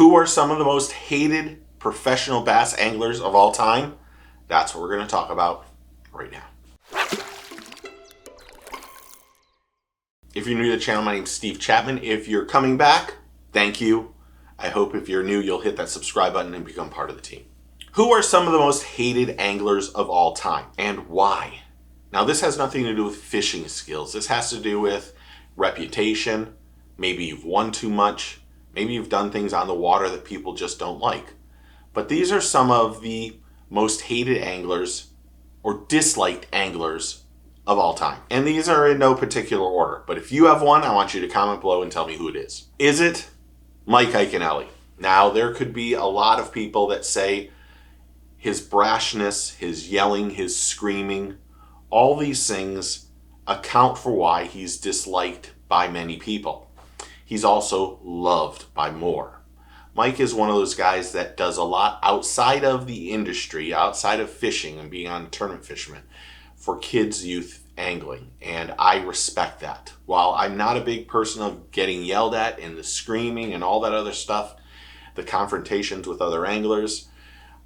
Who are some of the most hated professional bass anglers of all time? That's what we're going to talk about right now. If you're new to the channel, my name's Steve Chapman. If you're coming back, thank you. I hope if you're new, you'll hit that subscribe button and become part of the team. Who are some of the most hated anglers of all time and why? Now, this has nothing to do with fishing skills. This has to do with reputation. Maybe you've won too much. Maybe you've done things on the water that people just don't like. But these are some of the most hated anglers or disliked anglers of all time. And these are in no particular order. But if you have one, I want you to comment below and tell me who it is. Is it Mike Iaconelli? Now, there could be a lot of people that say his brashness, his yelling, his screaming, all these things account for why he's disliked by many people. He's also loved by more. Mike is one of those guys that does a lot outside of the industry, outside of fishing and being on tournament fishermen for kids' youth angling. And I respect that. While I'm not a big person of getting yelled at and the screaming and all that other stuff, the confrontations with other anglers,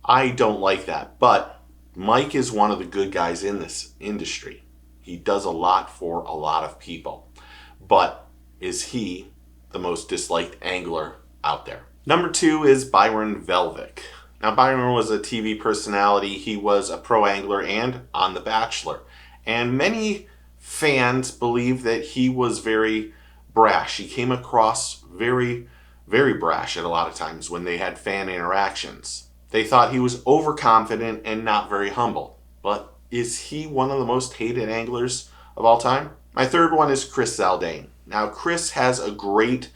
I don't like that. But Mike is one of the good guys in this industry. He does a lot for a lot of people. But is he the most disliked angler out there? Number 2 is Byron Velvick. Now, Byron was a TV personality. He was a pro angler and on The Bachelor. And many fans believe that he was very brash. He came across very, very brash at a lot of times when they had fan interactions. They thought he was overconfident and not very humble. But is he one of the most hated anglers of all time? My third one is Chris Zaldain. Now, Chris does a great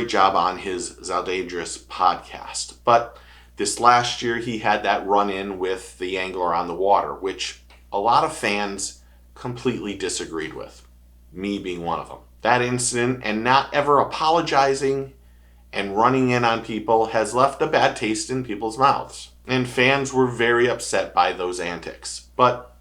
job on his Zaldangerous podcast. But this last year, he had that run-in with the angler on the water, which a lot of fans completely disagreed with, me being one of them. That incident and not ever apologizing and running in on people has left a bad taste in people's mouths. And fans were very upset by those antics. But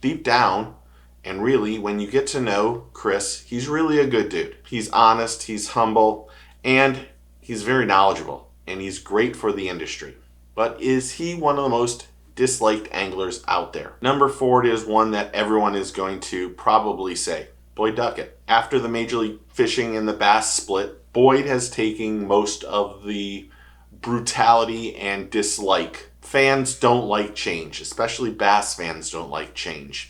deep down, and really, when you get to know Chris, he's really a good dude. He's honest, he's humble, and he's very knowledgeable. And he's great for the industry. But is he one of the most disliked anglers out there? Number 4 is one that everyone is going to probably say, Boyd Duckett. After the Major League Fishing and the Bass split, Boyd has taken most of the brutality and dislike. Fans don't like change, especially bass fans don't like change.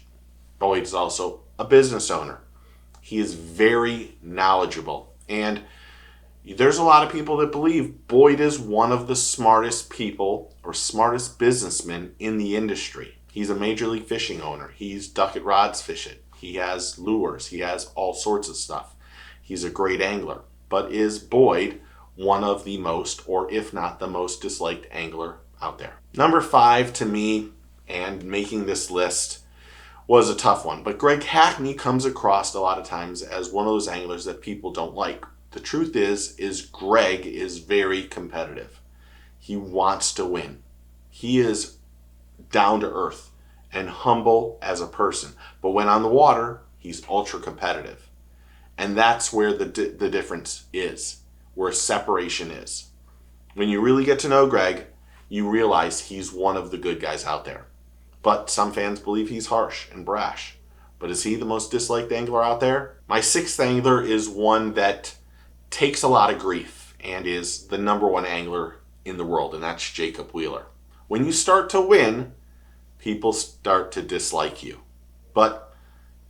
Boyd is also a business owner. He is very knowledgeable. And there's a lot of people that believe Boyd is one of the smartest people or smartest businessmen in the industry. He's a Major League Fishing owner. He's Duckett rods fish it. He has lures. He has all sorts of stuff. He's a great angler. But is Boyd one of the most, or if not the most disliked angler out there? Number 5 to me, and making this list, was a tough one. But Greg Hackney comes across a lot of times as one of those anglers that people don't like. The truth is Greg is very competitive. He wants to win. He is down to earth and humble as a person. But when on the water, he's ultra competitive. And that's where the difference is, where separation is. When you really get to know Greg, you realize he's one of the good guys out there. But some fans believe he's harsh and brash. But is he the most disliked angler out there? My 6th angler is one that takes a lot of grief and is the number 1 angler in the world, and that's Jacob Wheeler. When you start to win, people start to dislike you. But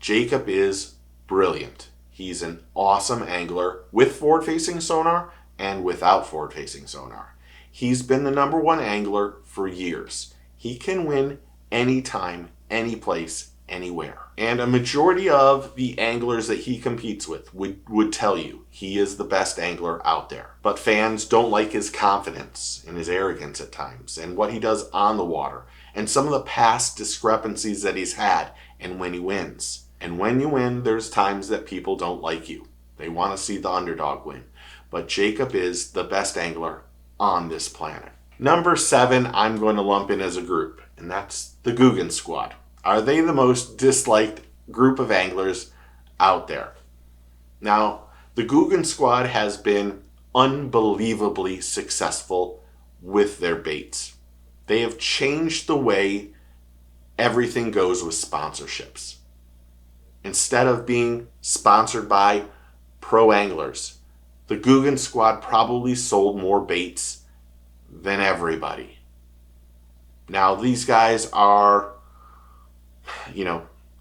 Jacob is brilliant. He's an awesome angler with forward-facing sonar and without forward-facing sonar. He's been the number 1 angler for years. He can win anytime, any place, anywhere. And a majority of the anglers that he competes with would tell you he is the best angler out there. But fans don't like his confidence and his arrogance at times and what he does on the water and some of the past discrepancies that he's had and when he wins. And when you win, there's times that people don't like you. They want to see the underdog win. But Jacob is the best angler on this planet. Number 7, I'm going to lump in as a group, and that's the Guggen Squad. Are they the most disliked group of anglers out there? Now, the Guggen Squad has been unbelievably successful with their baits. They have changed the way everything goes with sponsorships. Instead of being sponsored by pro anglers, the Guggen Squad probably sold more baits than everybody. Now, these guys are,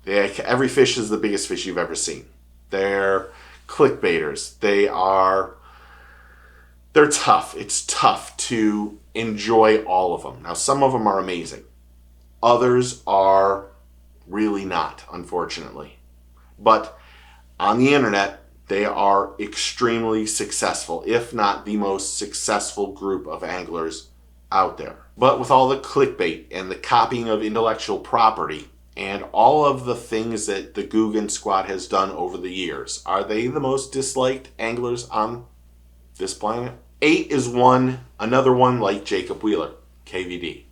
every fish is the biggest fish you've ever seen. They're clickbaiters. They're tough. It's tough to enjoy all of them. Now, some of them are amazing. Others are really not, unfortunately. But on the internet, they are extremely successful, if not the most successful group of anglers out there. But with all the clickbait and the copying of intellectual property and all of the things that the Guggen Squad has done over the years, are they the most disliked anglers on this planet? 8 is another one like Jacob Wheeler, KVD.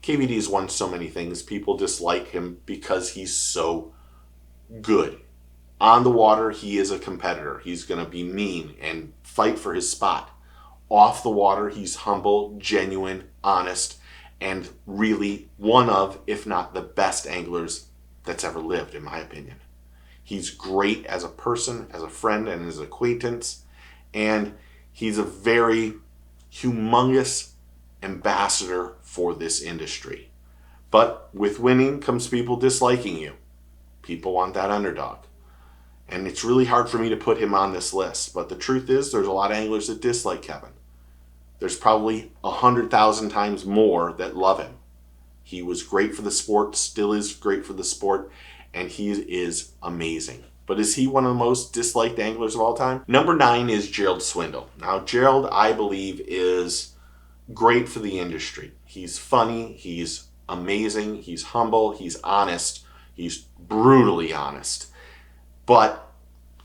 KVD has won so many things. People dislike him because he's so good. On the water, he is a competitor. He's going to be mean and fight for his spot. Off the water, he's humble, genuine, honest, and really one of, if not the best anglers that's ever lived, in my opinion. He's great as a person, as a friend, and as an acquaintance, and he's a very humongous ambassador for this industry. But with winning comes people disliking you. People want that underdog. And it's really hard for me to put him on this list. But the truth is, there's a lot of anglers that dislike Kevin. There's probably 100,000 times more that love him. He was great for the sport, still is great for the sport, and he is amazing. But is he one of the most disliked anglers of all time? Number 9 is Gerald Swindle. Now, Gerald, I believe, is great for the industry. He's funny, he's amazing, he's humble, he's honest, he's brutally honest. But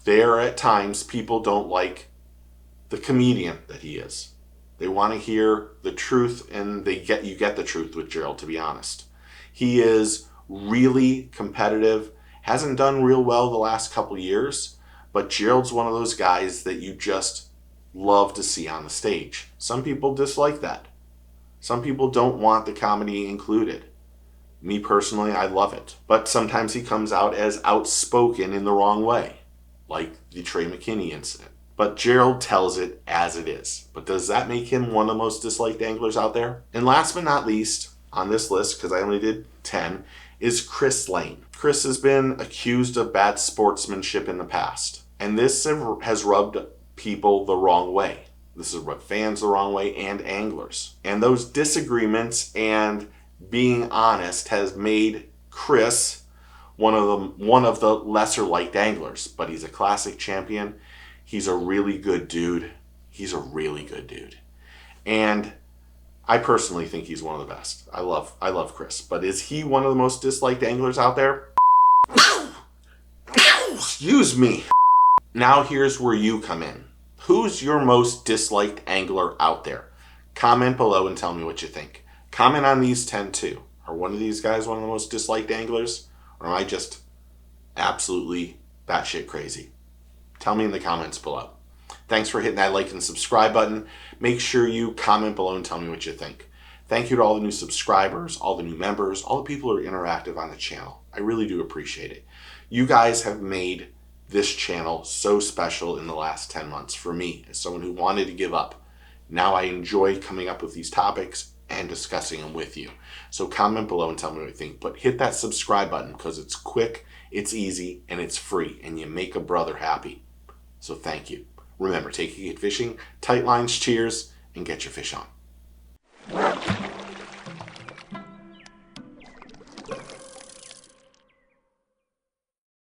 there at times people don't like the comedian that he is. They want to hear the truth, and you get the truth with Gerald, to be honest. He is really competitive, hasn't done real well the last couple years, but Gerald's one of those guys that you just love to see on the stage. Some people dislike that. Some people don't want the comedy included. Me personally, I love it. But sometimes he comes out as outspoken in the wrong way, like the Trey McKinney incident. But Gerald tells it as it is. But does that make him one of the most disliked anglers out there? And last but not least on this list, because I only did 10, is Chris Lane. Chris has been accused of bad sportsmanship in the past. And this has rubbed people the wrong way. This has rubbed fans the wrong way and anglers. And those disagreements and being honest has made Chris one of the lesser liked anglers, but he's a classic champion. He's a really good dude. And I personally think he's one of the best. I love Chris. But is he one of the most disliked anglers out there? Excuse me. Now here's where you come in. Who's your most disliked angler out there? Comment below and tell me what you think. Comment on these 10 too. Are one of these guys one of the most disliked anglers? Or am I just absolutely batshit crazy? Tell me in the comments below. Thanks for hitting that like and subscribe button. Make sure you comment below and tell me what you think. Thank you to all the new subscribers, all the new members, all the people who are interactive on the channel. I really do appreciate it. You guys have made this channel so special in the last 10 months for me as someone who wanted to give up. Now I enjoy coming up with these topics and discussing them with you. So comment below and tell me what you think. But hit that subscribe button because it's quick, it's easy, and it's free. And you make a brother happy. So thank you. Remember, take a kid fishing, tight lines, cheers, and get your fish on.